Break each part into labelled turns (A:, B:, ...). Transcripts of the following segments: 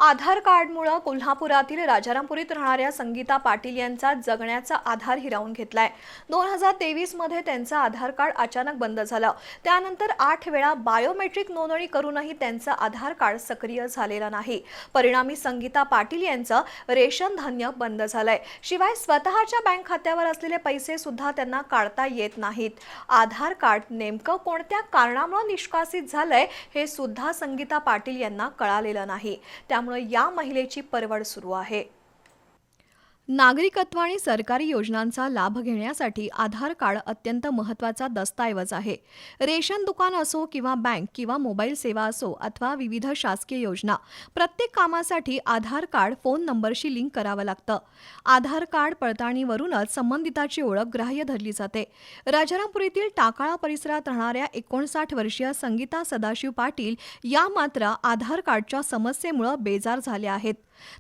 A: आधार कार्डमुळे कोल्हापुरातील राजारामपुरीत राहणाऱ्या संगीता पाटील यांचा जगण्याचा आधार हिरावून घेतलाय। 2023 मध्ये त्यांचं आधार कार्ड अचानक बंद झालं। त्यानंतर 8 वेळा बायोमेट्रिक नोंदणी करूनही त्यांचं आधार कार्ड सक्रिय झालेलं नाही। परिणामी संगीता पाटील यांचं रेशन धान्य बंद झालंय। शिवाय स्वतःच्या बँक खात्यावर असलेले पैसे सुद्धा त्यांना काढता येत नाहीत। आधार कार्ड नेमकं कोणत्या कारणामुळे निष्कासित झालंय हे सुद्धा संगीता पाटील यांना कळालेलं नाही। त्यामुळे या महिलेची परवड सुरू आहे। नागरिकत्व आणि सरकारी योजनांचा लाभ घेण्यासाठी आधार कार्ड अत्यंत महत्त्वाचा दस्तऐवज आहे। रेशन दुकान असो किंवा बँक किंवा मोबाईल सेवा असो अथवा विविध शासकीय योजना, प्रत्येक कामासाठी आधार कार्ड फोन नंबरशी लिंक करावं लागतं। आधार कार्ड पडताळणीवरूनच संबंधिताची ओळख ग्राह्य धरली जाते। राजारामपुरीतील टाकाळा परिसरात राहणाऱ्या 59 वर्षीय संगीता सदाशिव पाटील या मात्र आधार कार्डच्या समस्येमुळे बेजार झाल्या आहेत।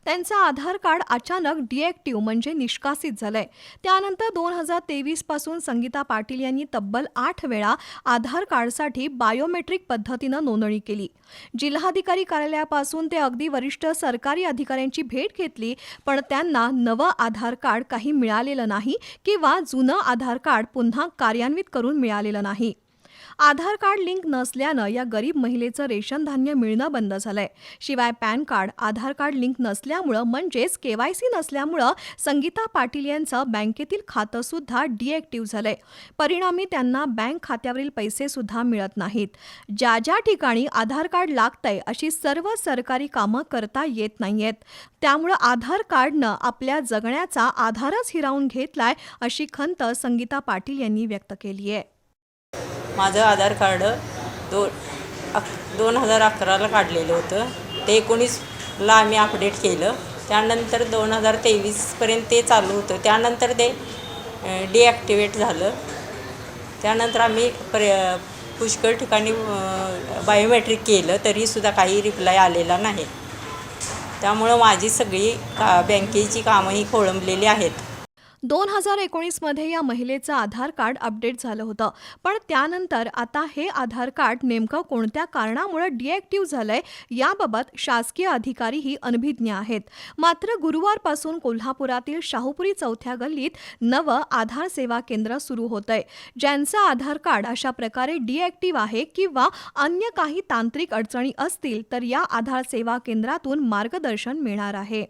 A: त्यांचं आधार कार्ड अचानक डिएक्टिव्ह म्हणजे निष्कासित झालंय। त्यानंतर 2023 पासून संगीता पाटील यांनी तब्बल 8 वेळा आधार कार्डसाठी बायोमेट्रिक पद्धतीनं नोंदणी केली। जिल्हाधिकारी कार्यालयापासून ते अगदी वरिष्ठ सरकारी अधिकाऱ्यांची भेट घेतली, पण त्यांना नवं आधार कार्ड काही मिळालेलं नाही किंवा जुनं आधार कार्ड पुन्हा कार्यान्वित करून मिळालेलं नाही। आधार कार्ड लिंक नसल्यानं या गरीब महिलेचं रेशन धान्य मिळणं बंद झालंय। शिवाय पॅन कार्ड, आधार कार्ड लिंक नसल्यामुळं म्हणजेच केवायसी नसल्यामुळं संगीता पाटील यांचं बँकेतील खातं सुद्धा डिएक्टिव्ह झालंय। परिणामी त्यांना बँक खात्यावरील पैसे सुद्धा मिळत नाहीत। ज्या ठिकाणी आधार कार्ड लागतंय अशी सर्व सरकारी कामं करता येत नाहीयेत। त्यामुळं आधार कार्डनं आपल्या जगण्याचा आधारच हिरावून घेतलाय अशी खंत संगीता पाटील यांनी व्यक्त केली आहे।
B: माझं आधार कार्ड 2011ला काढलेलं होतं। ते 19ला आम्ही अपडेट केलं। त्यानंतर 2023पर्यंत ते चालू होतं। त्यानंतर ते डिॲक्टिवेट झालं। त्यानंतर आम्ही पुष्कळ ठिकाणी बायोमेट्रिक केलं, तरीसुद्धा काही रिप्लाय आलेला नाही। त्यामुळं माझी सगळी बँकेची कामंही खोळंबलेली आहेत।
A: 2019 मध्ये या महिलेचं आधार कार्ड अपडेट झालं होतं, पण त्यानंतर आता हे आधार कार्ड नेमकं कोणत्या कारणामुळे डिएक्टिव्ह झालंय याबाबत शासकीय अधिकारीही अनभिज्ञ आहेत। मात्र गुरुवारपासून कोल्हापुरातील शाहूपुरी चौथ्या गल्लीत नवं आधार सेवा केंद्र सुरू होतंय, ज्यांचं आधार कार्ड अशा प्रकारे डिएक्टिव्ह आहे किंवा अन्य काही तांत्रिक अडचणी असतील तर या आधार सेवा केंद्रातून मार्गदर्शन मिळणार आहे।